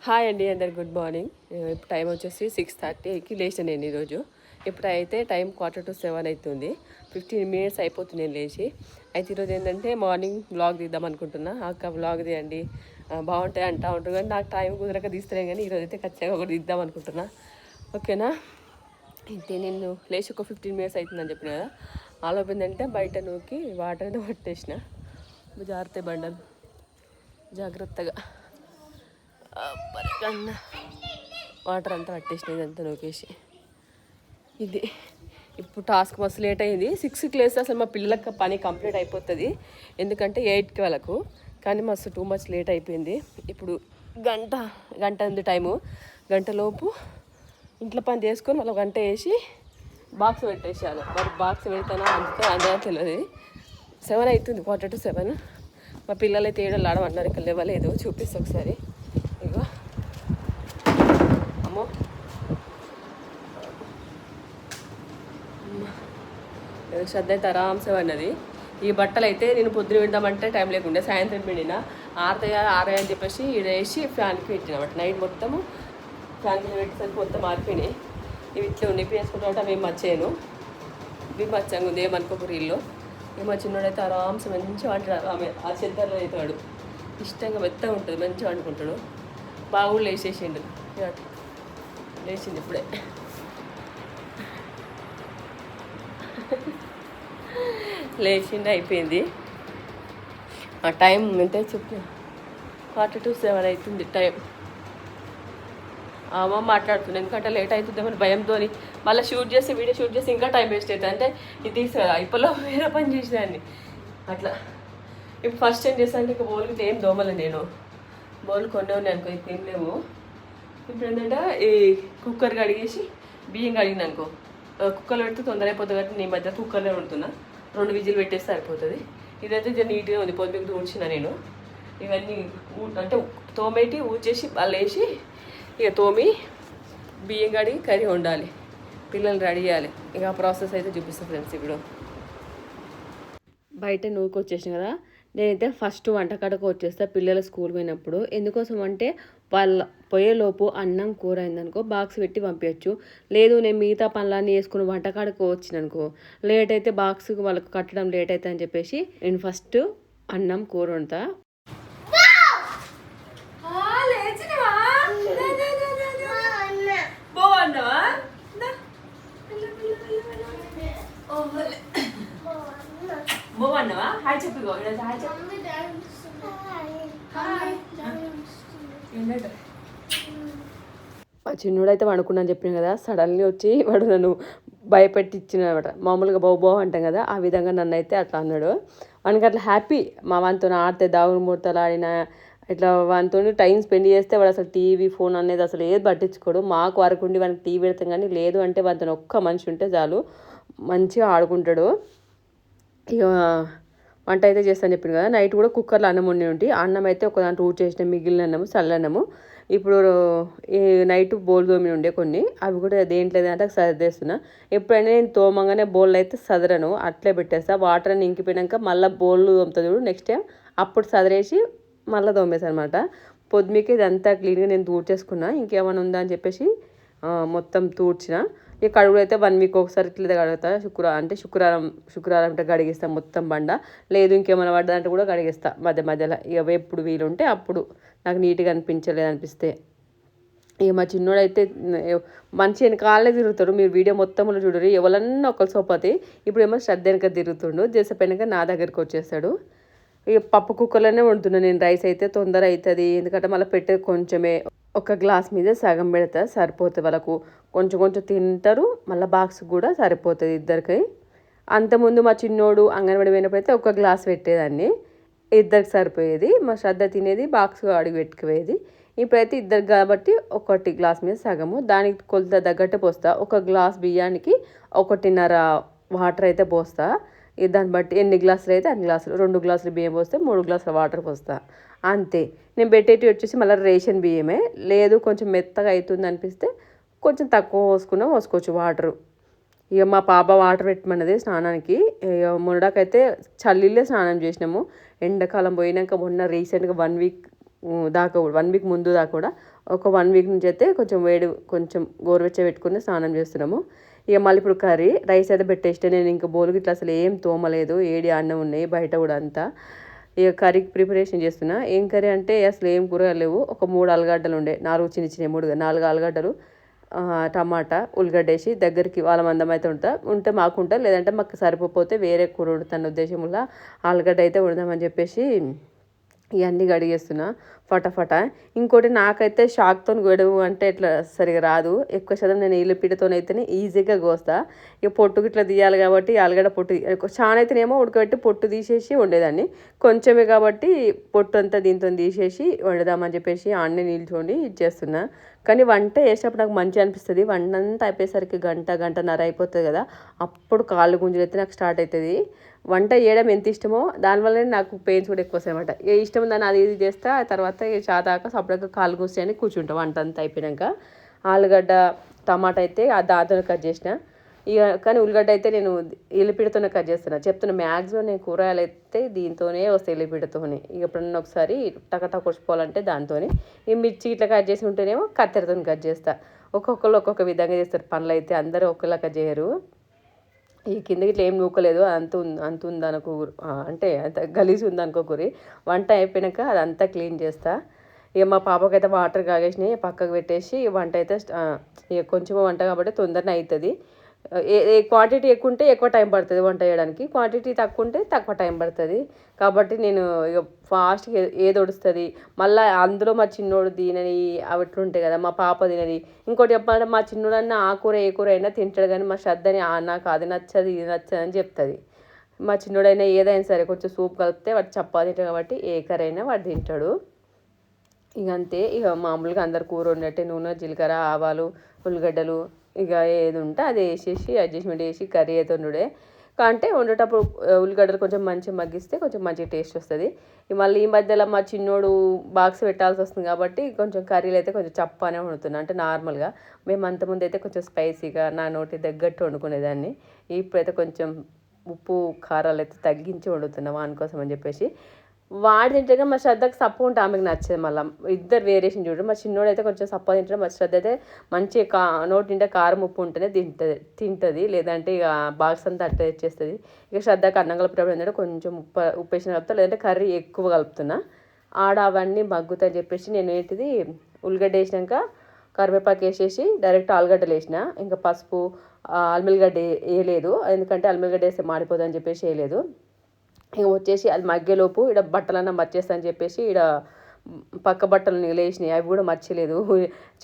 Hi అండి, అందరు good morning. ఇప్పుడు టైం వచ్చేసి 6:30కి లేచాను నేను ఈరోజు. ఇప్పుడైతే టైం 6:45 అవుతుంది. 15 మినిట్స్ అయిపోతుంది నేను లేచి. అయితే ఈరోజు ఏంటంటే మార్నింగ్ వ్లాగ్ తీద్దాం అనుకుంటున్నా. అక్క వ్లాగ్ తీయండి బాగుంటాయి అంటూ ఉంటుంది, కానీ నాకు టైం కుదరక తీస్తలేం. కానీ ఈరోజు అయితే ఖచ్చితంగా ఒకటి తీద్దాం అనుకుంటున్నా. ఓకేనా? అయితే నేను లేచి ఒక 15 మినిట్స్ అవుతుందని చెప్పిన కదా. ఆలోపు ఏంటంటే బయట నూకి వాటర్ అయితే పట్టేసిన. జాగ్రత్త బండలు జాగ్రత్తగా కన్నా వాటర్ అంతా పట్టేసినాయి, ఇదంతా నూకేసి. ఇది ఇప్పుడు టాస్క్ మస్తు లేట్ అయింది. 6కి లేస్తే అసలు మా పిల్లలకు పని కంప్లీట్ అయిపోతుంది, ఎందుకంటే 8కి వాళ్ళకు. కానీ మస్తు టూ మచ్ లేట్ అయిపోయింది. ఇప్పుడు గంట ఉంది టైము. గంటలోపు ఇంట్లో పని చేసుకొని మళ్ళీ గంట వేసి బాక్స్ పెట్టేసాను. మరి బాక్స్ పెడతానా అంతా తెలియదు. 7 అవుతుంది, 6:45. మా పిల్లలు అయితే ఏడో ఆడమన్నారు, ఇక్కడ లేవలేదు. చూపిస్తా ఒకసారి. ఇగో అమ్మో, శ్రద్ధ అయితే ఆరాంసే అన్నది. ఈ బట్టలు అయితే నేను పొద్దున విందామంటే టైం లేకుండే, సాయంత్రం పిండిన. ఆరతాయి అని చెప్పేసి ఈడ వేసి ఫ్యాన్కి పెట్టినమాట. నైట్ మొత్తము ఫ్యాన్కి పెట్టేసరికి మొత్తం ఆరిపోయినాయి. ఇవి ఇట్లా ఉండి వేసుకుంటా మేము మచ్చాను. మేము మచ్చంగా ఉంది, ఏమనుకోకరు ఇల్లు. ఏమో చిన్నోడైతే ఆరాంసే మంచిగా వంటాడు. ఆమె ఆ చెద్దర్లో అవుతాడు, ఇష్టంగా మెత్తగా ఉంటుంది, మంచిగా వండుకుంటాడు. బాగా లేచేసిండు, లేచింది ఇప్పుడే. లేచిండు, అయిపోయింది. ఆ టైం అంటే చెప్పు 6:47 అవుతుంది టైం. అమ్మ మాట్లాడుతుంది, ఎందుకంటే లేట్ అవుతుందేమో భయంతో. మళ్ళీ వీడియో షూట్ చేసి ఇంకా టైం వేస్ట్ అవుతుంది. అంటే ఇది తీసుకురా ఇప్పుడు వేరే పని చేసేదాన్ని అట్లా. ఇప్పుడు ఫస్ట్ ఏం చేస్తాను, ఇక బోల్కి ఏం దోమలు, నేను బౌల్ కొన్ని ఉన్నాయి అనుకో, ఇప్పుడు ఏం లేవు. ఇప్పుడు ఏంటంటే ఈ కుక్కర్ కడిగేసి బియ్యం కడిగిన అనుకో, కుక్కర్లో పెడితే తొందర అయిపోతుంది కాబట్టి నేను మధ్య కుక్కర్లో పెడుతున్నా. 2 విజిల్ పెట్టేస్తే సరిపోతుంది. ఇదైతే కొంచెం నీట్గా ఉంది, పొద్దుకు ఊడ్చిన నేను. ఇవన్నీ అంటే తోమేటి ఊడ్చేసి వాళ్ళు వేసి ఇక తోమి బియ్యం కడిగి కర్రీ వండాలి, పిల్లలు రెడీ చేయాలి. ఇక ఆ ప్రాసెస్ అయితే చూపిస్తాను ఫ్రెండ్స్. ఇప్పుడు బయట నూకి వచ్చేసాను కదా. నేనైతే ఫస్ట్ వంటకాడకు వచ్చేస్తాను పిల్లలు స్కూల్ పోయినప్పుడు. ఎందుకోసం అంటే వాళ్ళ పోయేలోపు అన్నం కూర అయిందనుకో బాక్స్ పెట్టి పంపించచ్చు. లేదు నేను మిగతా పనులన్నీ వేసుకుని వంటకాడకు వచ్చిననుకో లేట్ అయితే బాక్స్కి వాళ్ళకు కట్టడం లేట్ అవుతుంది అని చెప్పేసి నేను ఫస్ట్ అన్నం కూర వండుతా. బాగున్నావా? హాయ్ చెప్పి హాయ్ చెప్పి. మా చిన్నోడైతే వండుకున్నాను చెప్పిన కదా. సడన్లీ వచ్చి వాడు నన్ను భయపెట్టించిన అనమాట. మామూలుగా బావు అంటాం కదా, ఆ విధంగా నన్ను అయితే అట్లా అన్నాడు. వానికి అట్లా హ్యాపీ, మా వానితో ఆడితే దాగుడు మూతలు ఆడిన ఇట్లా వానితో టైం స్పెండ్ చేస్తే వాడు అసలు టీవీ ఫోన్ అనేది అసలు ఏది పట్టించుకోడు. మాకు వరకు ఉండి వానికి టీవీ పెడతాం, కానీ లేదు అంటే వానితో ఒక్క మనిషి ఉంటే చాలు మంచిగా ఆడుకుంటాడు. ఇక వంట అయితే చేస్తాను చెప్పింది కదా. నైట్ కూడా కుక్కర్లో అన్నం వండి ఉండి, అన్నం అయితే ఒక దాంట్లో చేసిన మిగిలిన అన్నము చల్లన్నము. ఇప్పుడు ఈ నైట్ బోల్ తోమి ఉండే కొన్ని, అవి కూడా దేంట్లో అంటే సర్దేస్తున్నా. ఎప్పుడైనా నేను తోమంగానే బోల్ అయితే సదరను, అట్లే పెట్టేస్తా. వాటర్ అని ఇంకిపోయాక మళ్ళీ బోళ్ళు తోముతుంది చూడు నెక్స్ట్ టైం, అప్పుడు సదరేసి మళ్ళీ తోమేస్తాను అనమాట. పొద్దుమికి ఇదంతా క్లీన్గా నేను తూడ్చేసుకున్నా. ఇంకేమైనా ఉందా అని చెప్పేసి మొత్తం తూడ్చిన. ఈ కడుగులు అయితే 1 వీక్ ఒకసారి ఇట్లా కడుగుతా. శుక్రవారం అంటే కడిగిస్తాను మొత్తం బండ. లేదు ఇంకేమైనా పడ్డదంటే కూడా కడిగిస్తా మధ్యలో. ఇక ఎప్పుడు వీలుంటే అప్పుడు, నాకు నీట్గా అనిపిస్తే. ఇక మా చిన్నోడైతే మంచి వెనకాలే తిరుగుతాడు. మీరు వీడియో మొత్తంలో చూడరు, ఎవరన్నా ఒకరు సోపతి. ఇప్పుడు ఏమో శ్రద్ధ వెనక తిరుగుతుండు, చేసేపోయినాక నా దగ్గరికి వచ్చేస్తాడు. ఇక పప్పు కుక్కర్లోనే వండుతున్నాను నేను. రైస్ అయితే తొందర అవుతుంది, ఎందుకంటే మళ్ళీ పెట్టేది కొంచెమే. ఒక గ్లాస్ మీద సగం పెడతా, సరిపోతుంది వాళ్ళకు. కొంచెం తింటారు, మళ్ళీ బాక్స్ కూడా సరిపోతుంది ఇద్దరికి. అంతకుముందు మా చిన్నోడు అంగన్వాడి పోయినప్పుడైతే ఒక గ్లాస్ పెట్టేదాన్ని, ఇద్దరికి సరిపోయేది. మా శ్రద్ధ తినేది, బాక్స్ అడిగి పెట్టుకుపోయేది. ఇప్పుడైతే ఇద్దరికి కాబట్టి 1 గ్లాస్ మీద సగము, దానికి కొలత తగ్గట్టు పోస్తా. 1 గ్లాస్ బియ్యానికి 1.5 వాటర్ అయితే పోస్తా. దాన్ని బట్టి ఎన్ని గ్లాసులు అయితే అన్ని గ్లాసులు, 2 గ్లాసులు బియ్యం పోస్తే 3 గ్లాసుల వాటర్ పోస్తా అంతే. నేను పెట్టేటి వచ్చేసి మళ్ళీ రేషన్ బియ్యమే. లేదు కొంచెం మెత్తగా అవుతుంది అనిపిస్తే కొంచెం తక్కువ పోసుకోవచ్చు వాటరు. ఇక మా పాప వాటర్ పెట్టమన్నది స్నానానికి. ఇక మొన్నడాకైతే చల్లీలే స్నానం చేసినాము. ఎండాకాలం పోయినాక మొన్న రీసెంట్గా 1 వీక్ దాకా 1 వీక్ ముందు దాకా కూడా ఒక 1 వీక్ నుంచి అయితే కొంచెం గోరువెచ్చ పెట్టుకుని స్నానం చేస్తున్నాము. ఇక మళ్ళీ ఇప్పుడు రైస్ అయితే పెట్టేస్తే నేను ఇంకా బోలు గిట్లా అసలు ఏం తోమలేదు, ఏడి అన్నం ఉన్నాయి బయట కూడా అంతా. ఇక కర్రీకి ప్రిపరేషన్ చేస్తున్నా. ఏం కర్రీ అంటే అసలు ఏం కూరగాయలు లేవు. ఒక 3 ఆలుగడ్డలు ఉండే, 4 4 ఆలుగడ్డలు, టమాటా, ఉల్లిగడ్డ వేసి దగ్గరికి వాళ్ళ మందం అయితే ఉంటే మాకుంటా, లేదంటే మాకు సరిపోతే వేరే కూర వండుతున్న ఉద్దేశంలో ఆలుగడ్డ అయితే వండుదామని చెప్పేసి ఇవన్నీ కడిగేస్తున్నా ఫటాఫట. ఇంకోటి నాకైతే షాక్తో గొడవ అంటే ఇట్లా సరిగా రాదు. ఎక్కువ శాతం నేను ఈలపీటతోనైతేనే ఈజీగా కోస్తా. ఇక పొట్టుకు ఇట్లా తీయాలి కాబట్టి ఆలుగడ్డ పొట్టు చాలా అయితేనేమో ఉడకబెట్టి పొట్టు తీసేసి వండేదాన్ని. కొంచెమే కాబట్టి పొట్టు అంతా దీంతో తీసేసి వండుదామని చెప్పేసి ఆన్నే నిల్చొని ఇచ్చేస్తున్నా. కానీ వంట చేసేటప్పుడు నాకు మంచిగా అనిపిస్తుంది. వంట అంతా అయిపోయేసరికి గంటన్నర అయిపోతుంది కదా, అప్పుడు కాళ్ళు గుంజులు అయితే నాకు స్టార్ట్ అవుతుంది. వంట చేయడం ఎంత ఇష్టమో దానివల్లనే నాకు పెయిన్స్ కూడా ఎక్కువ వస్తాయి అన్నమాట. ఏ ఇష్టం ఉందని అది ఇది చేస్తా, తర్వాత చాదాక సపరేట్గా కాలు కూర్చొని అని కూర్చుంటాం వంట అంతా అయిపోయాక. ఆలుగడ్డ టమాటా అయితే దాంతోనే కట్ చేసిన. ఇక కానీ ఉల్లిగడ్డ అయితే నేను ఎల్లిపీడతోనే కట్ చేస్తున్నా. చెప్తున్నా మ్యాక్సిమం నేను కూరగాయలు అయితే దీంతోనే వస్తాయి, ఎల్లిపీడతోనే. ఇక ఎప్పుడన్నా ఒకసారి టకటా కొట్టుకోవాలంటే దాంతోనే. ఈ మిర్చి ఇట్లా కట్ చేసి ఉంటేనేమో కత్తెరతో కట్ చేస్తా. ఒక్కొక్కరు ఒక్కొక్క విధంగా చేస్తారు పనులు అయితే, అందరూ ఒకేలా కట్ చేయరు. ఈ కిందకి ఇట్లా ఏం నూకలేదు, అంత ఉందనుకో, అంటే అంత గలీజ్ ఉందనుకో కూరి. వంట అయిపోయాక అదంతా క్లీన్ చేస్తా. ఇక మా పాపకైతే వాటర్ కాగేసినాయి పక్కకు పెట్టేసి వంట అయితే ఇక కొంచెం వంట కాబట్టి తొందరనే అవుతుంది. క్వాంటిటీ ఎక్కువ ఉంటే ఎక్కువ టైం పడుతుంది వంట చేయడానికి, క్వాంటిటీ తక్కువ ఉంటే తక్కువ టైం పడుతుంది. కాబట్టి నేను ఇక ఫాస్ట్గా ఏది వడుస్తుంది. మళ్ళీ అందులో మా చిన్నోడు తినని అవి ఉంటాయి కదా, మా పాప తినది. ఇంకోటి చెప్పాలంటే మా చిన్నోడన్నా ఆ కూర ఏ కూర అయినా తింటాడు, కానీ మా శ్రద్ధని నాకు అది నచ్చదు ఇది నచ్చదు అని చెప్తుంది. మా చిన్నోడైనా ఏదైనా సరే కొంచెం సూప్ కలిపితే వాడు చప్పా తింటాడు కాబట్టి ఏ కర్రీ అయినా వాడు తింటాడు. ఇక అంతే. ఇక మామూలుగా అందరు కూర ఉన్నట్టే నూనె, జీలకర్ర, ఆవాలు, ఉల్లిగడ్డలు ఇక ఏది ఉంటే అది వేసేసి అడ్జస్ట్మెంట్ చేసి కర్రీ అయితే వండుడే. అంటే వండేటప్పుడు ఉల్లిగడ్డలు కొంచెం మంచిగా మగ్గిస్తే కొంచెం మంచిగా టేస్ట్ వస్తుంది. మళ్ళీ ఈ మధ్యలో మా చిన్నోడు బాక్స్ పెట్టాల్సి వస్తుంది కాబట్టి కొంచెం కర్రీలు అయితే కొంచెం చప్పానే వండుతున్నాను. అంటే నార్మల్గా మేము అంతకుముందు అయితే కొంచెం స్పైసీగా నా నోటి తగ్గట్టు వండుకునేదాన్ని. ఇప్పుడైతే కొంచెం ఉప్పు కారాలు అయితే తగ్గించి వండుతున్నాం వానికోసం అని చెప్పేసి. వాడు తింటే మా శ్రద్ధకి సప్పు ఉంటే ఆమెకు నచ్చేది. మళ్ళీ ఇద్దరు వేరియేషన్ చూడరు. మా చిన్నోడు అయితే కొంచెం సప్ప తింటాడు, మా శ్రద్ధ అయితే మంచి నోటి నిండా కారం ఉప్పు ఉంటేనే తింటుంది, లేదంటే ఇక బాక్స్ అంతా అట్ట తెచ్చేస్తుంది. ఇక శ్రద్ధకి అన్నం కలిపేటప్పుడు ఏంటంటే కొంచెం ఉప్పు వేసిన కలుపుతా, లేదంటే కర్రీ ఎక్కువ కలుపుతున్నా. అవన్నీ మగ్గుతాయని చెప్పేసి నేను ఏంటిది ఉల్లిగడ్డ వేసినాక కరివేపాకు వేసేసి డైరెక్ట్ ఆలుగడ్డలు వేసిన. ఇంకా పసుపు అల్మిల్లిగడ్డ వేయలేదు, ఎందుకంటే అల్మిల్లిగడ్డ వేస్తే మాడిపోతుందని చెప్పేసి వేయలేదు. ఇక వచ్చేసి అది మగ్గేలోపు ఇక్కడ బట్టలన్నా మర్చేస్తా అని చెప్పేసి ఇక్కడ పక్క బట్టలు లేచినాయి, అవి కూడా మర్చిలేదు.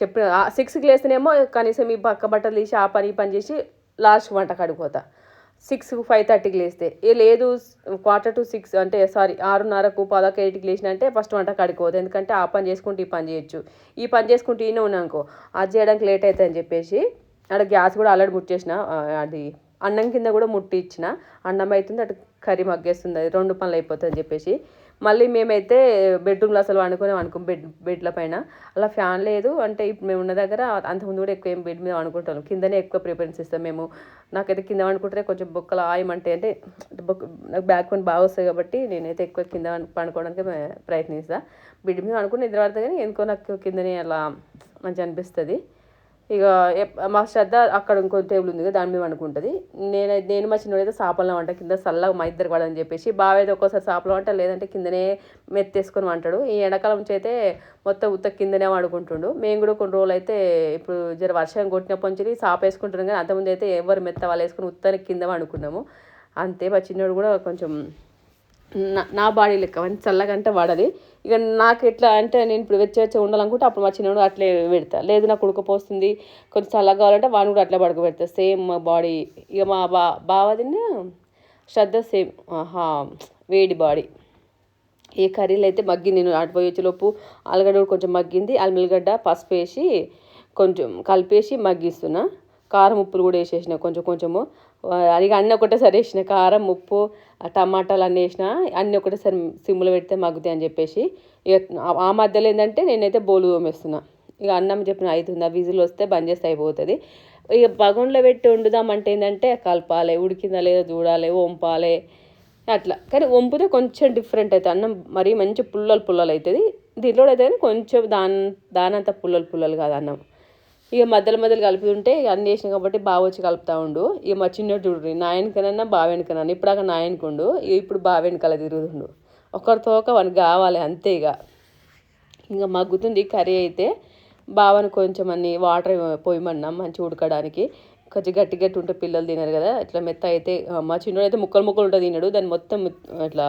చెప్పిన 6కి లేస్తేనేమో కనీసం ఈ పక్క బట్టలు తీసి ఆ పని చేసి లాస్ట్ వంట కడిపోతా. 6 5:30కి లేస్తే లేదు 5:45 అంటే 6:30కు 7:15కి లేచిన అంటే ఫస్ట్ వంట కడుకోవద్దు, ఎందుకంటే ఆ పని చేసుకుంటూ ఈ పని చేయొచ్చు. ఈ పని చేసుకుంటూ ఈయన ఉన్నానుకో అది చేయడానికి లేట్ అవుతుంది అని చెప్పేసి అక్కడ గ్యాస్ కూడా ఆల్రెడీ ముట్టేసిన. అది అన్నం కింద కూడా ముట్టి ఇచ్చిన, అన్నం అవుతుంది అటు కర్రీ మగ్గేస్తుంది, అది 2 పనులు అయిపోతుంది అని చెప్పేసి. మళ్ళీ మేమైతే బెడ్రూమ్లో అసలు వండుకో బెడ్ల పైన అలా ఫ్యాన్ లేదు. అంటే ఇప్పుడు మేము ఉన్న దగ్గర అంతకుముందు కూడా ఎక్కువ ఏం బెడ్ మీద వండుకుంటాం, కిందనే ఎక్కువ ప్రిఫరెన్స్ ఇస్తాం మేము. నాకైతే కింద వండుకుంటే కొంచెం బొక్కలు ఆయమంటే అంటే నాకు బ్యాక్ పెయిన్ బాగా వస్తాయి కాబట్టి నేనైతే ఎక్కువ కింద పండుకోవడానికి ప్రయత్నిస్తాను. బెడ్ మీద వండుకుని నిద్ర పడుతుంది, కానీ ఎందుకో నాకు కిందనే అలా మంచిగా అనిపిస్తుంది. ఇక మా శ్రద్ధ అక్కడ ఇంకో టేబుల్ ఉంది కదా దాని మీద వండుకుంటుంది. నేను మా చిన్నోడైతే సాపల్లో వంట కింద చల్లగా మా ఇద్దరు పడని చెప్పేసి. బావ అయితే ఒక్కోసారి సాపలో వంట, లేదంటే కిందనే మెత్తేసుకొని వంటాడు. ఈ ఎండాకాలం నుంచి అయితే మొత్తం ఉత్త కిందనే వండుకుంటుండు. మేము కూడా కొన్ని రోజులు అయితే ఇప్పుడు జర వర్షం కొట్టినప్పటి నుంచి సాప వేసుకుంటున్నాం, కానీ అంతకుముందు అయితే ఎవరు మెత్త వాళ్ళు వేసుకుని ఉత్తని కింద వండుకున్నాము. అంతే. మా చిన్నోడు కూడా కొంచెం నా బాడీ లెక్క మంచి చల్లగా అంటే వాడది. ఇక నాకు ఎట్లా అంటే నేను ఇప్పుడు వెచ్చ ఉండాలనుకుంటే అప్పుడు మా చిన్నోడు అట్లే పెడతా, లేదు నాకు ఉడకపోస్తుంది కొంచెం చల్లగా కావాలంటే వాడిని కూడా అట్లా పడుకోబెడతా. సేమ్ మా బాడీ. ఇక మా బావదిని శ్రద్ధ సేమ్ వేడి బాడీ. ఏ కర్రీలు అయితే మగ్గింది, నేను అటు పోయి వచ్చేలోపు ఆలుగడ్డ కొంచెం మగ్గింది, అల్లిగడ్డ పసుపు వేసి కొంచెం కలిపేసి మగ్గిస్తున్నా. కారం ఉప్పులు కూడా వేసేసిన కొంచెము. అది అన్నీ ఒకటేసారి వేసిన, కారం ఉప్పు టమాటాలు అన్నీ వేసిన, అన్నీ ఒకటేసారి సిమ్లో పెడితే మగ్గుతాయి అని చెప్పేసి. ఇక ఆ మధ్యలో ఏంటంటే నేనైతే బోలు తోమేస్తున్నా. ఇక అన్నం చెప్పిన అవుతుంది, విజిల్ వస్తే బంద్ చేస్తే అయిపోతుంది. ఇక బగోన్లో పెట్టి వండుదామంటే ఏంటంటే కలపాలి, ఉడికిందా లేదో చూడాలి, వంపాలి, అట్లా. కానీ వంపితే కొంచెం డిఫరెంట్ అవుతుంది అన్నం, మరీ మంచి పుల్లలు పుల్లలు అవుతుంది. దీంట్లో అయితే కానీ కొంచెం దానంత పుల్లలు పుల్లలు కాదు అన్నం. ఇక మధ్యలో మధ్యలో కలుపుతుంటే అన్నీ వేసినాం కాబట్టి బాగా వచ్చి కలుపుతూ ఉండు. ఇక మా చిన్నోడు చూడ్రి, నా వెనకనన్నా బావ వెనకనన్నా, ఇప్పుడాక నా వెనకుండు, ఇప్పుడు బావ వెనకాల తిరుగుతుండు. ఒకరితో వానికి కావాలి అంతే. ఇంకా మగ్గుతుంది కర్రీ అయితే. బావని కొంచెం అన్ని వాటర్ పోయమన్నాం మంచిగా ఉడకడానికి. కొంచెం గట్టి గట్టి ఉంటే పిల్లలు తినరు కదా, ఇట్లా మెత్త అయితే. మా చిన్నోడు అయితే ముక్కలు ముక్కలు ఉంటుంది తినడు, దాన్ని మొత్తం ఇట్లా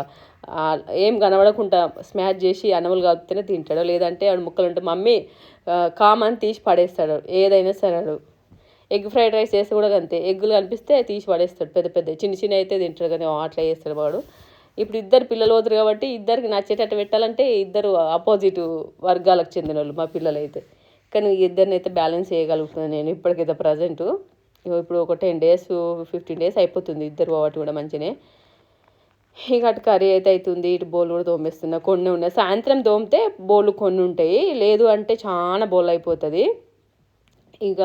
ఏం కనబడకుండా స్మాష్ చేసి అన్నములు కలిపితేనే తింటాడు. లేదంటే ఆడు ముక్కలు ఉంటే మమ్మీ కామని తీసి పడేస్తాడు ఏదైనా సరే. ఎగ్ ఫ్రైడ్ రైస్ చేస్తే కూడా అంతే, ఎగ్గులు కనిపిస్తే తీసి పడేస్తాడు. పెద్ద పెద్ద చిన్న చిన్న అయితే తింటాడు కానీ అట్లా చేస్తాడు వాడు. ఇప్పుడు ఇద్దరు పిల్లలు వదురు కాబట్టి ఇద్దరికి నచ్చేటట్టు పెట్టాలంటే ఇద్దరు ఆపోజిట్ వర్గాలకు చెందిన వాళ్ళు మా పిల్లలు అయితే. కానీ ఇద్దరిని అయితే బ్యాలెన్స్ చేయగలుగుతున్నాను నేను ఇప్పటికైతే ప్రజెంటు. ఇప్పుడు ఒక 10 days 15 days అయిపోతుంది ఇద్దరు కాబట్టి కూడా మంచిగానే. ఇక అటు కర్రీ అయితే అవుతుంది, ఇటు బోల్ కూడా తోమేస్తున్నా. కొన్ని ఉన్నాయి, సాయంత్రం తోమితే బోళ్ళు కొన్ని ఉంటాయి, లేదు అంటే చాలా బోల్ అయిపోతుంది. ఇక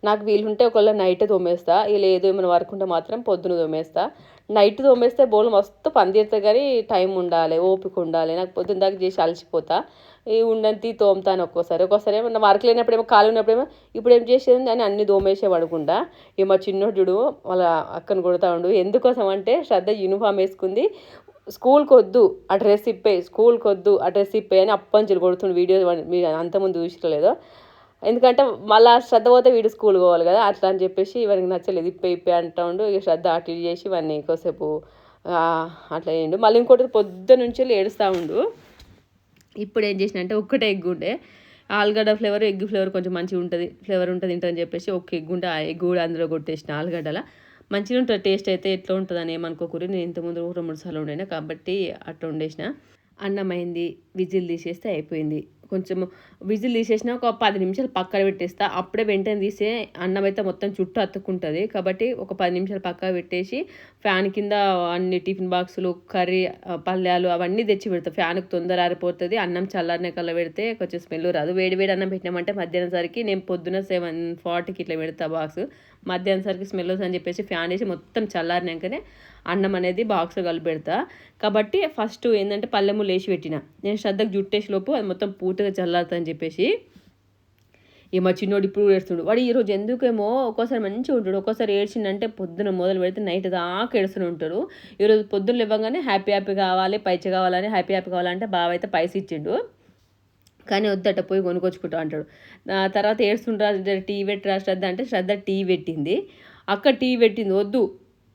నాకు వీలుంటే ఒకవేళ నైట్ తోమేస్తా, ఇక లేదు ఏమైనా వర్క్ ఉంటే మాత్రం పొద్దున తోమేస్తా. నైట్ తోమేస్తే బోల్ మస్తు పని తీరుతుంది కానీ టైం ఉండాలి, ఓపిక ఉండాలి. నాకు పొద్దున్న దాకా చేసి అలసిపోతా. ఈ ఉండంతి తోముతాను ఒక్కోసారి ఏమన్నా వర్క్ లేనప్పుడేమో ఖాళీ ఉన్నప్పుడేమో ఇప్పుడు ఏం చేసేది అని అన్ని దోమేసే పడకుండా. ఇక మా చిన్నోడు వాళ్ళ అక్కను కొడతా ఉండు. ఎందుకోసం అంటే శ్రద్ధ యూనిఫామ్ వేసుకుంది, స్కూల్కి వద్దు ఆ డ్రెస్ ఇప్పేయి, స్కూల్కి వద్దు ఆ డ్రెస్ ఇప్పేయి అని అప్పంచులు కొడుతుండు. వీడియో మీరు అంతకుముందు చూసలేదో. ఎందుకంటే మళ్ళీ శ్రద్ధ పోతే వీడు స్కూల్కి పోవాలి కదా, అట్లా అని చెప్పేసి ఇవన్నీ నచ్చలేదు. ఇప్పే అంటా ఉండు. ఇక శ్రద్ధ అటు ఇటు చేసి ఇవన్నీ ఎక్కువసేపు అట్లా వేయండు. మళ్ళీ ఇంకోటి పొద్దు నుంచి ఏడుస్తూ ఉండు. ఇప్పుడు ఏం చేసిన అంటే ఒక్కటే ఎగ్ ఉండే, ఆలుగడ్డ ఫ్లేవర్ ఎగ్ ఫ్లేవర్ కొంచెం మంచిగా ఉంటుంది, ఫ్లేవర్ ఉంటుంది అని చెప్పేసి ఒక ఎగ్ ఉంటే ఆ ఎగ్ కూడా అందులో కొట్టేసిన. ఆలుగడ్డల మంచిగా ఉంటుంది టేస్ట్ అయితే. ఎట్లా ఉంటుంది అని ఏమనుకోకూరి, నేను ఇంతకుముందు 2-3 సార్లు ఉండేనా కాబట్టి అట్లా వండేసిన. అన్నం అయింది, విజిల్ తీసేస్తే అయిపోయింది. కొంచెం విజిల్ తీసేసిన ఒక 10 నిమిషాలు పక్కన పెట్టేస్తా. అప్పుడే వెంటనే తీసే అన్నం అయితే మొత్తం చుట్టూ అతుక్కుంటుంది కాబట్టి ఒక 10 నిమిషాలు పక్కన పెట్టేసి ఫ్యాన్ కింద అన్ని టిఫిన్ బాక్సులు, కర్రీ, పళ్ళాలు అవన్నీ తెచ్చి పెడతా. ఫ్యాన్కి తొందర ఆరిపోతుంది. అన్నం చల్లారిన కల్లా పెడితే కొంచెం స్మెల్ రాదు. వేడి వేడి అన్నం పెట్టినామంటే మధ్యాహ్నం సరికి నేను పొద్దున 7:40కి ఇట్లా పెడతా బాక్స్. మధ్యాహ్నం సరికి స్మెల్ వస్తుంది అని చెప్పేసి ఫ్యాన్ వేసి మొత్తం చల్లారినాకనే అన్నం అనేది బాక్స్లో కలిపి పెడతా. కాబట్టి ఫస్ట్ ఏంటంటే పల్లెము లేచి పెట్టిన, నేను శ్రద్ధకు జుట్టేసి లోపు అది మొత్తం పూర్తిగా చల్లారుతా అని చెప్పేసి. ఇక మా చిన్నోడు ఇప్పుడు ఏడుస్తుండు. వాడు ఈరోజు ఎందుకేమో ఒక్కోసారి మంచిగా ఉంటాడు, ఒక్కోసారి ఏడ్చిందంటే పొద్దున మొదలు పెడితే నైట్ దాకా ఏడుస్తూనే ఉంటాడు. ఈరోజు పొద్దున్న ఇవ్వగానే హ్యాపీ కావాలి, పైచ కావాలని హ్యాపీ కావాలంటే బావ అయితే పైస ఇచ్చిండు. కానీ వద్దట పోయి కొనుక్కొచ్చుకుంటా అంటాడు. తర్వాత ఏడుస్తుండ్రా టీ పెట్టరా శ్రద్ధ అంటే శ్రద్ధ టీ పెట్టింది. అక్క టీ పెట్టింది, వద్దు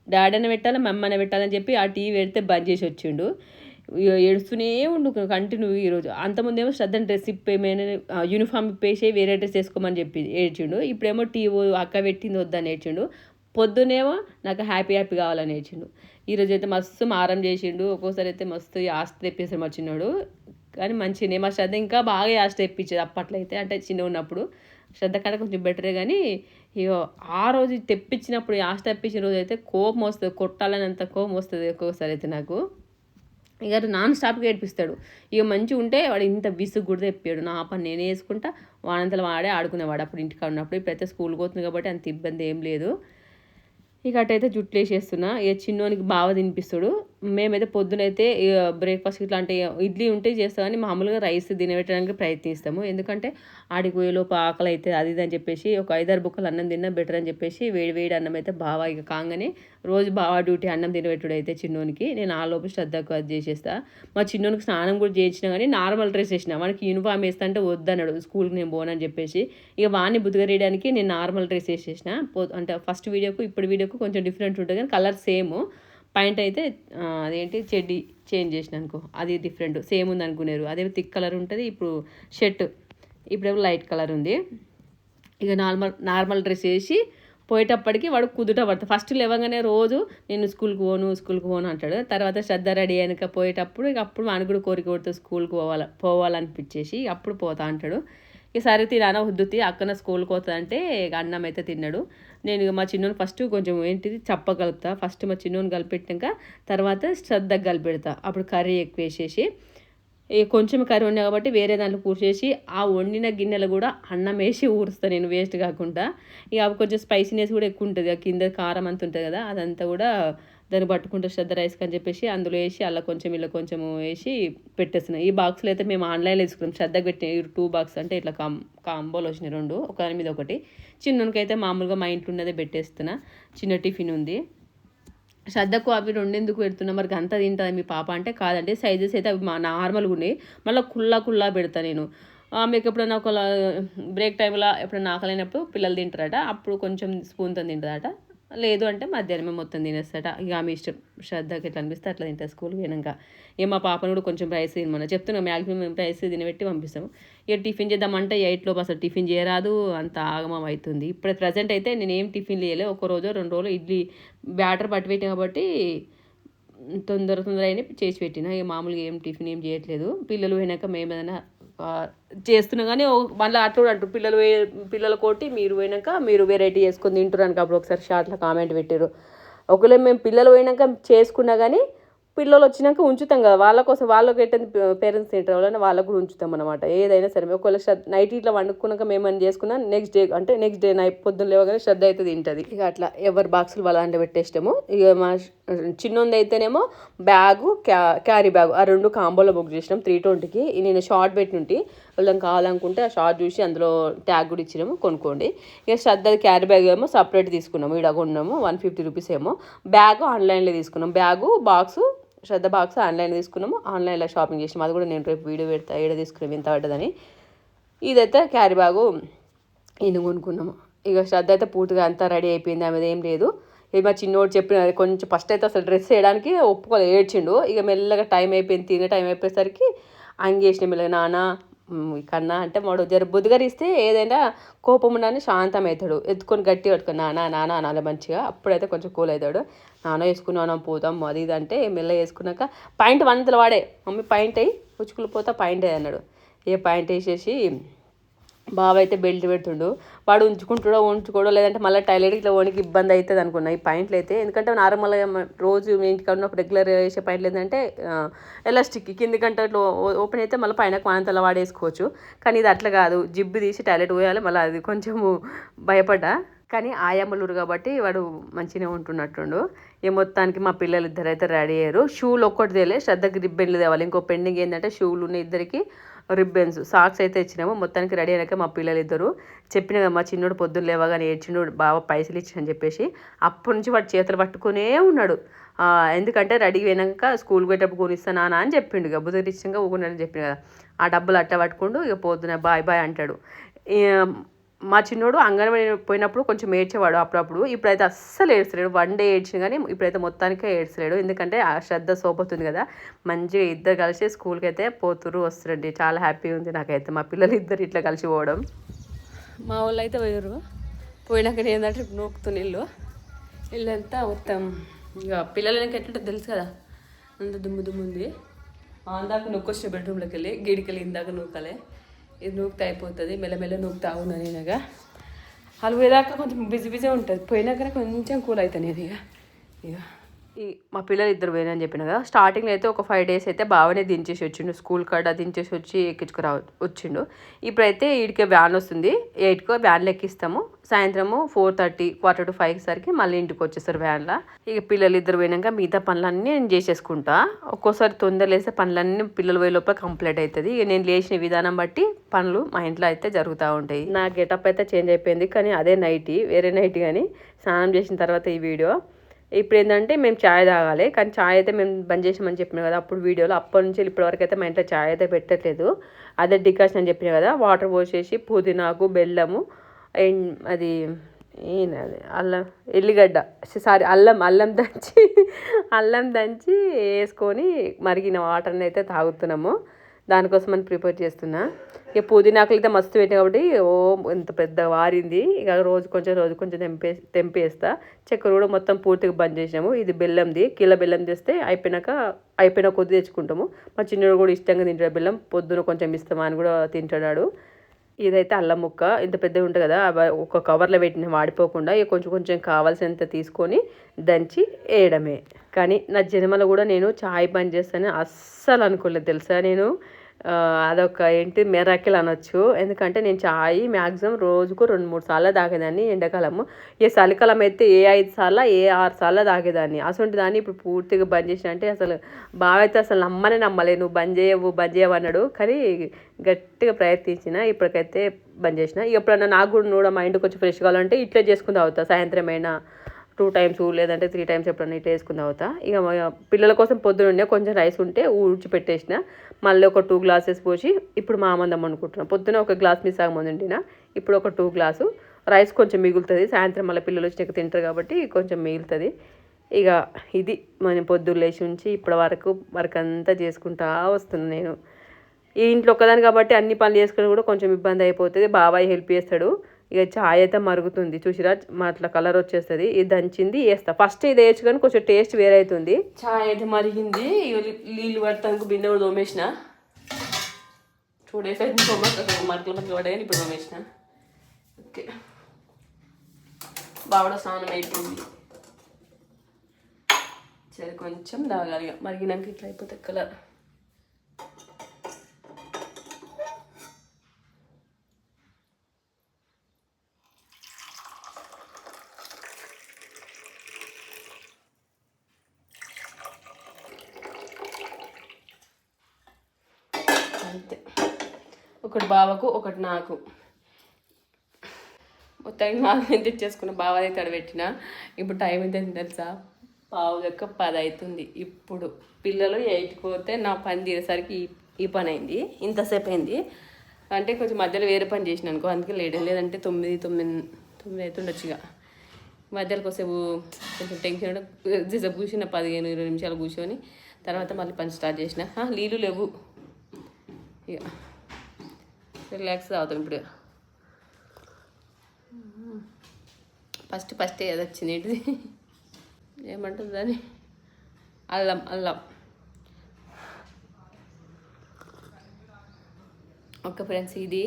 డాడీ అన్న పెట్టాలి మమ్మల్ని పెట్టాలని చెప్పి ఆ టీ పెడితే బంద్ చేసి వచ్చిండు. ఏడుస్తూనే ఉండు కంటిన్యూ. ఈరోజు అంతకుముందేమో శ్రద్ధ డ్రెస్ ఇప్పేమైనా యూనిఫామ్ ఇప్పేసి వేరే డ్రెస్ వేసుకోమని చెప్పి ఏడ్చిండు. ఇప్పుడేమో టీ అక్క పెట్టింది వద్దని ఏడ్చిండు. పొద్దునేమో నాకు హ్యాపీ కావాలని ఏడ్చిండు. ఈరోజు అయితే మస్తు మారం చేసిండు. ఒక్కోసారి అయితే మస్తు ఆస్తి తెప్పేసాడు మా చిన్నోడు. కానీ మంచిగానే మా శ్రద్ధ ఇంకా బాగా ఆస్తి తెప్పించేది అప్పట్లో అయితే, అంటే చిన్న ఉన్నప్పుడు. శ్రద్ధ కంటే కొంచెం బెటరే కానీ ఇక ఆ రోజు తెప్పించినప్పుడు ఆస్తి తెప్పించిన రోజు అయితే కోపం వస్తుంది, కొట్టాలని అంత కోపం వస్తుంది ఒక్కొక్కసారి అయితే నాకు. ఇక నాన్ స్టాప్గా ఏడిపిస్తాడు. ఇక మంచిగా ఉంటే వాడు ఇంత విసుగు కూడా తెప్పాడు. నా పని నేనే వేసుకుంటా, వాడంతలో వాడే ఆడుకునేవాడు అప్పుడు ఇంటికి ఉన్నప్పుడు. ఇప్పుడైతే స్కూల్కి పోతుంది కాబట్టి అంత ఇబ్బంది ఏం లేదు. ఇక అటైతే జుట్లు వేసేస్తున్నా. ఇక చిన్నోనికి బాగా తినిపిస్తాడు. మేమైతే పొద్దునైతే బ్రేక్ఫాస్ట్ ఇట్లా అంటే ఇడ్లీ ఉంటే చేస్తాం కానీ మామూలుగా రైస్ తినబెట్టడానికి ప్రయత్నిస్తాము. ఎందుకంటే ఆడికి పోయేలోపు ఆకలి అయితే అది ఇది అని చెప్పేసి ఒక 5-6 బుక్కలు అన్నం తిన్నా బెటర్ అని చెప్పేసి వేడి వేడి అన్నం అయితే బాగా ఇక కాగానే రోజు బాగా డ్యూటీ అన్నం తినబెట్టుడు అయితే చిన్నోనికి. నేను ఆ లోపు శ్రద్ధకు అది చేసేస్తా. మా చిన్నోనికి స్నానం కూడా చేయించినా కానీ నార్మల్ డ్రెస్ వేసిన, వానికి యూనిఫామ్ వేస్తా అంటే వద్దన్నాడు, స్కూల్కి నేను పోనని చెప్పేసి. ఇక వాడిని బుద్ధగరేయడానికి నేను నార్మల్ డ్రెస్ వేసేసిన. అంటే ఫస్ట్ వీడియోకు ఇప్పుడు వీడియోకు కొంచెం డిఫరెంట్ ఉంటుంది కానీ కలర్ సేమ్. పాయింట్ అయితే అదేంటి చెడ్డీ చేంజ్ చేసిన అనుకో, అది డిఫరెంట్. సేమ్ ఉంది అనుకున్నారు, అదే థిక్ కలర్ ఉంటుంది. ఇప్పుడు షర్ట్ ఇప్పుడేమో లైట్ కలర్ ఉంది. ఇక నార్మల్ డ్రెస్ వేసి పోయేటప్పటికి వాడు కుదుట పడతాడు. ఫస్ట్ లేవగానే రోజు నేను స్కూల్కి పోను అంటాడు. తర్వాత శ్రద్ధ రెడీ అయినాక పోయేటప్పుడు ఇక అప్పుడు వానికి కూడా కోరిక కొడుతుంది స్కూల్కి పోవాలనిపించేసి అప్పుడు పోతా అంటాడు. ఇక సరే తినాన వద్దుతి అక్కన స్కూల్కి పోతుందంటే ఇక అన్నం అయితే తిన్నాడు. నేను మా చిన్నోని ఫస్ట్ కొంచెం ఏంటిది కలుపుతా. ఫస్ట్ మా చిన్నోని కలిపెట్టాక తర్వాత శ్రద్ధగా కలిపెడతా. అప్పుడు కర్రీ ఎక్కువ వేసేసి కొంచెం కర్రీ వండా కాబట్టి వేరే దాంట్లో కూర్చేసి ఆ వండిన గిన్నెలు కూడా అన్నం వేసి ఊరుస్తాను నేను వేస్ట్ కాకుండా. ఇక అవి కొంచెం స్పైసీనెస్ కూడా ఎక్కువ ఉంటుంది, కింద కారం అంత ఉంటుంది కదా, అదంతా కూడా దాన్ని పట్టుకుంటే శ్రద్ధ రైస్కి అని చెప్పేసి అందులో వేసి అలా కొంచెం ఇలా కొంచెం వేసి పెట్టేస్తున్నాం. ఈ బాక్స్లో అయితే మేము ఆన్లైన్లో తీసుకున్నాం. శ్రద్ధకు పెట్టిన 2 బాక్స్ అంటే ఇట్లా కాంబోలు వచ్చినాయి 2, ఒకదాని మీద ఒకటి. చిన్నకి అయితే మామూలుగా మా ఇంట్లో ఉన్నదే పెట్టేస్తున్నా. చిన్న టిఫిన్ ఉంది. శ్రద్ధకు అవి 2 ఎందుకు పెడుతున్నా, మరి అంత తింటుంది మీ పాప అంటే కాదండి, సైజెస్ అయితే అవి నార్మల్గా ఉన్నాయి. మళ్ళీ కుల్లా పెడతా నేను. మీకు ఎప్పుడైనా ఒక బ్రేక్ టైంలో ఎప్పుడైనా ఆకలినప్పుడు పిల్లలు తింటారట, అప్పుడు కొంచెం స్పూన్తో తింటుందట. లేదు అంటే మధ్యాహ్నమే మొత్తం తినేస్తాట. ఇక ఆమె ఇష్టం. శ్రద్ధకి ఎట్లా అనిపిస్తే అట్లా తింటారు స్కూల్కి పోయినాక. ఇక మా పాపను కూడా కొంచెం రైస్ తినమన్నా చెప్తున్నాం. మ్యాక్సిమం రైస్ తినబెట్టి పంపిస్తాము. ఇక టిఫిన్ చేద్దామంటే 8 అసలు టిఫిన్ చేయరాదు, అంత ఆగమం అవుతుంది. ఇప్పుడు ప్రజెంట్ అయితే నేను ఏం టిఫిన్ చేయలే. ఒక రోజు 2 రోజులు ఇడ్లీ బ్యాటర్ పట్టి పెట్టిన కాబట్టి తొందర అయినా చేసి పెట్టిన. ఇక మామూలుగా ఏం టిఫిన్ ఏం చేయట్లేదు. పిల్లలు పోయినాక మేము ఏదైనా చేస్తున్నా కానీ మళ్ళీ అట్లా అంటారు పిల్లల కోటి మీరు పోయినాక మీరు వెరైటీ చేసుకొని తింటున్నాను. అప్పుడు ఒకసారి షార్ట్లో కామెంట్ పెట్టారు. ఒకవేళ మేము పిల్లలు పోయినాక చేసుకున్నా కానీ పిల్లలు వచ్చినాక ఉంచుతాం కదా, వాళ్ళ కోసం వాళ్ళకి ఎట్టని పేరెంట్స్ తింటారు వాళ్ళని వాళ్ళకు కూడా ఉంచుతాం అనమాట. ఏదైనా సరే ఒకవేళ నైట్ ఇట్లా వండుకున్నాక మేము అని చేసుకున్నా నెక్స్ట్ డే నైట్ పొద్దున్న లేవగానే శ్రద్ధ అయితే తింటుంది. ఇక అట్లా ఎవరి బాక్సులు వాళ్ళ అంటే పెట్టేస్తాము. ఇక మా చిన్నది అయితేనేమో బ్యాగు క్యారీ బ్యాగ్ ఆ 2 కాంబోలో బుక్ చేసినాం 320కి. నేను షార్ట్ పెట్టి వాళ్ళని కావాలనుకుంటే ఆ షార్ట్ చూసి అందులో ట్యాగ్ కూడా ఇచ్చినాము, కొనుక్కోండి. ఇక శ్రద్ధ క్యారీ బ్యాగ్ ఏమో సపరేట్ తీసుకున్నాము, ఇక్కడ కొన్నాము 150 రూపీస్ ఏమో. బ్యాగు ఆన్లైన్లో తీసుకున్నాం. బ్యాగు బాక్సు శ్రద్ధ బాక్స్ ఆన్లైన్లో తీసుకున్నాము. ఆన్లైన్లో షాపింగ్ చేసినాము. అది కూడా నేను రేపు వీడియో పెడతా ఏడ తీసుకున్నాము ఎంత పడ్డదని. ఇదైతే క్యారీ బ్యాగు ఈయన కొనుక్కున్నాము. ఇక శ్రద్ధ అయితే పూర్తిగా అంతా రెడీ అయిపోయింది, ఆమెది ఏం లేదు. ఇక మా చిన్నోడు చెప్పిన కొంచెం ఫస్ట్ అయితే అసలు డ్రెస్ వేయడానికి ఒప్పుకోలేదు, ఏడ్చిండు. ఇక మెల్లగా టైం అయిపోయింది, తినే టైం అయిపోయేసరికి అంగేసిన మెల్లగా నాన్న కన్నా అంటే వాడు జర బుద్ధగరిస్తే ఏదైనా కోపం ఉండని శాంతం అవుతాడు. ఎత్తుకొని గట్టి పట్టుకొని నాన్న అనాలి మంచిగా. అప్పుడైతే కొంచెం కూల్ అవుతాడు. నాన్న వేసుకున్నాను పోతాం అది ఇది అంటే మెల్ల వేసుకున్నాక పాయింట్ 1 వాడే మమ్మీ పాయింట్ అయ్యి పుచ్చుకులు పోతా పాయింట్ అయ్యి అన్నాడు. ఏ పాయింట్ వేసేసి బాబు అయితే బెల్ట్ పెడుతుండు. వాడు ఉంచుకోవడో లేదంటే మళ్ళీ టాయిలెట్కి ఇట్లా ఓనికి ఇబ్బంది అవుతుంది అనుకున్నా ఈ పాయింట్లు అయితే. ఎందుకంటే నార్మల్గా రోజు ఇంటికి ఉన్నప్పుడు రెగ్యులర్ వేసే పాయింట్లు ఏంటంటే ఎలాస్టిక్ కిందికంటే అట్లా ఓపెన్ అయితే మళ్ళీ పైన క్వాంతలా వాడేసుకోవచ్చు. కానీ ఇది అట్లా కాదు, జిబ్బు తీసి టాయిలెట్ పోయాలి. మళ్ళీ అది కొంచెము భయపడ్డా. కానీ ఆయమ్మలురు కాబట్టి వాడు మంచిగానే ఉంటున్నట్టుండు. ఈ మొత్తానికి మా పిల్లలు ఇద్దరు అయితే రెడీ అయ్యారు. షూలు ఒక్కటి తేలే, శ్రద్ధకి రిబ్బెన్లు తేవాలి. ఇంకో పెండింగ్ ఏంటంటే షూలు ఉన్నాయి ఇద్దరికి, రిబ్బెన్స్ సాక్స్ అయితే ఇచ్చినాము. మొత్తానికి రెడీ అయినాక మా పిల్లలు ఇద్దరు చెప్పిన మా చిన్నోడు పొద్దున్న లేవగానే ఏడ్చిండు, బాగా పైసలు ఇచ్చిన చెప్పేసి. అప్పటి నుంచి వాడు చేతులు పట్టుకునే ఉన్నాడు. ఎందుకంటే రెడీ అయినాక స్కూల్కి పోయేటప్పుడు కొనిస్తానా అని చెప్పిండు. ఇక బుధరిచ్చంగా ఊకున్నాడని చెప్పిన కదా, ఆ డబ్బులు అట్ట పట్టుకుంటూ ఇక పోతున్నా బాయ్ అంటాడు. మా చిన్నోడు అంగన్వాడీ పోయినప్పుడు కొంచెం ఏడ్చేవాడు అప్పుడప్పుడు. ఇప్పుడైతే అస్సలు ఏడ్చలేడు. 1 డే ఏడ్చిన కానీ ఇప్పుడైతే మొత్తానికే ఏడ్చలేడు. ఎందుకంటే ఆ శ్రద్ధ సోపుతుంది కదా, మంచిగా ఇద్దరు కలిసి స్కూల్కి అయితే పోతురు వస్తురండి. చాలా హ్యాపీగా ఉంది నాకైతే మా పిల్లలు ఇద్దరు ఇట్లా కలిసి పోవడం. మా వాళ్ళు అయితే పోయారు. పోయినాక ఏంటంటే నూకుతున్న ఇల్లు అంతా మొత్తం ఇక పిల్లలకి ఎట్లుంటుంది తెలుసు కదా, అంత దుమ్ము ఉంది. అందాక నొక్కొచ్చిన బెడ్రూమ్లోకి వెళ్ళి గిడికెళ్ళి ఇందాక నూకలే, ఇది నూకుతా అయిపోతుంది. మెల్లమెల్ల నూకుతా ఉన్నా నేనుగా. వాళ్ళు పోయేదాకా కొంచెం బిజీ ఉంటుంది, పోయినాకనే కొంచెం కూల్ అవుతాను ఇది. ఇక మా పిల్లలు ఇద్దరు పోయినని చెప్పిన కదా. స్టార్టింగ్లో అయితే ఒక 5 days అయితే బాగానే దించేసి వచ్చిండు, స్కూల్ కాడ దించేసి వచ్చి వచ్చిండు. ఇప్పుడైతే వీడికి వ్యాన్ వస్తుంది, 8కి వ్యాన్లో ఎక్కిస్తాము. సాయంత్రము 4:30 4:45 సరికి మళ్ళీ ఇంటికి వచ్చేస్తారు వ్యాన్లో. ఇక పిల్లలు ఇద్దరు పోయినాక మిగతా పనులన్నీ నేను చేసేసుకుంటా. ఒక్కోసారి తొందర లేస్తే పనులన్నీ పిల్లలు పోయే లోపల కంప్లీట్ అవుతుంది. ఇక నేను లేచిన విధానం బట్టి పనులు మా ఇంట్లో అయితే జరుగుతూ ఉంటాయి. నా గెటప్ అయితే చేంజ్ అయిపోయింది, కానీ అదే నైటీ, వేరే నైటీ. కానీ స్నానం చేసిన తర్వాత ఈ వీడియో. ఇప్పుడు ఏంటంటే మేము ఛాయ్ తాగాలి, కానీ ఛాయ్ అయితే మేము బంద్ చేసామని చెప్పిన కదా అప్పుడు వీడియోలో. అప్పటి నుంచి ఇప్పటివరకు అయితే మా ఇంట్లో ఛాయ్ అయితే పెట్టట్లేదు. అదే డికాషన్ అని చెప్పిన కదా, వాటర్ పోసేసి పుదీనాకు బెల్లము అది అల్లం ఎల్లిగడ్డ అల్లం దంచి వేసుకొని మరిగిన వాటర్ని అయితే తాగుతున్నాము. దానికోసం అని ప్రిపేర్ చేస్తున్నా. ఇక పుదీనాకులు అయితే మస్తు పెట్టినా కాబట్టి ఇంత పెద్ద వారింది. ఇక రోజు కొంచెం తెంపేస్తా. చక్కెర కూడా మొత్తం పూర్తిగా బంద్ చేసినాము. ఇది బెల్లంది, కిలో బెల్లం తెస్తే అయిపోయిన కొద్ది తెచ్చుకుంటాము. మా చిన్నోడు కూడా ఇష్టంగా తింటాడు బెల్లం, పొద్దున కొంచెం ఇస్తామా అని కూడా తింటాడు. ఇదైతే అల్లం ముక్క ఇంత పెద్దగా ఉంటుంది కదా, ఒక కవర్లో పెట్టిన వాడిపోకుండా ఇక కొంచెం కావాల్సినంత తీసుకొని దంచి వేయడమే. కానీ నా జన్మలో కూడా నేను చాయ్ బంద్ చేస్తానని అస్సలు అనుకోలేదు తెలుసా. నేను అదొక ఏంటి మెరాకిల్ అనొచ్చు. ఎందుకంటే నేను చాయ్ మ్యాక్సిమం రోజుకు 2-3 సార్లు తాగేదాన్ని ఎండాకాలము. ఏ చలికాలం అయితే ఏ 5 సార్లు ఏ 6 సార్లు తాగేదాన్ని. అసొంటి దాన్ని ఇప్పుడు పూర్తిగా బంద్ చేసిన అంటే అసలు బావ అయితే అసలు నమ్మనే నమ్మలే, నువ్వు బంద్ చేయవు అన్నాడు. కానీ గట్టిగా ప్రయత్నించిన, ఇప్పటికైతే బంద్ చేసిన. ఎప్పుడన్నా నాకు కూడా మా ఇంటికి వచ్చి ఫ్రెష్ కావాలంటే ఇట్లే చేసుకుని తాగుతా. సాయంత్రం అయినా 2 టైమ్స్ లేదంటే 3 టైమ్స్ ఎప్పుడన్నా ఇట్లా వేసుకుని తాగుతా. ఇక పిల్లల కోసం పొద్దున్నే కొంచెం రైస్ ఉంటే ఊడ్చి పెట్టేసిన, మళ్ళీ ఒక 2 గ్లాసెస్ పోసి ఇప్పుడు మామందం అనుకుంటున్నాను. పొద్దున ఒక గ్లాస్ మిస్ ఆగమంది వండిన, ఇప్పుడు ఒక 2 గ్లాసు రైస్ కొంచెం మిగులుతుంది. సాయంత్రం మళ్ళీ పిల్లలు వచ్చి తింటారు కాబట్టి కొంచెం మిగులుతుంది. ఇక ఇది మనం పొద్దున్న లేచి ఉంచి ఇప్పటి వరకు వర్క్ అంతా చేసుకుంటా వస్తున్నాను నేను. ఈ ఇంట్లో ఒక్కదాని కాబట్టి అన్ని పనులు చేసుకుని కూడా కొంచెం ఇబ్బంది అయిపోతుంది. బాబాయ్ హెల్ప్ చేస్తాడు. ఇక చాయ్ అయితే మరుగుతుంది చూసిరా, అట్లా కలర్ వచ్చేస్తుంది. ఇది దంచింది వేస్తా. ఫస్ట్ ఇది వేయచ్చు కానీ కొంచెం టేస్ట్ వేరే అవుతుంది. చాయ్ అయితే మరిగింది. నీళ్ళు పడతానికి బిన్నె కూడా తోమేసిన. 2 డేస్ అయితే మరకలు పడాయని ఇప్పుడు తోమేసిన. ఓకే, బావడ స్నానం అయిపోయింది. సరే కొంచెం తాగాలి. మరిగినాక ఇట్లా అయిపోతే కలర్. అంతే, ఒకటి బావకు ఒకటి నాకు. మొత్తానికి నాకు ఎంత తెచ్చేసుకున్న బావది తడబెట్టిన. ఇప్పుడు టైం ఎంత తెలుసా, 9:10 అవుతుంది. ఇప్పుడు పిల్లలు 8కి పోతే నా పని తీరేసరికి ఈ పని అయింది. ఇంతసేపు అయింది అంటే కొంచెం మధ్యలో వేరే పని చేసిన అనుకో, అందుకే లేట్. లేదంటే 9 అవుతుండొచ్చు. ఇక మధ్యలో కొద్దిసేపు కొంచెం టెన్షన్ కొద్దిసేపు కూర్చున్న 15-20 నిమిషాలు కూర్చొని తర్వాత మళ్ళీ పని స్టార్ట్ చేసిన. నీళ్ళు లేవు, ఇక రిలాక్స్ అవుతాం ఇప్పుడు. ఫస్ట్ ఏది వచ్చింది ఏంటిది ఏమంటుంది దాన్ని, అల్లం. ఓకే ఫ్రెండ్స్, ఇది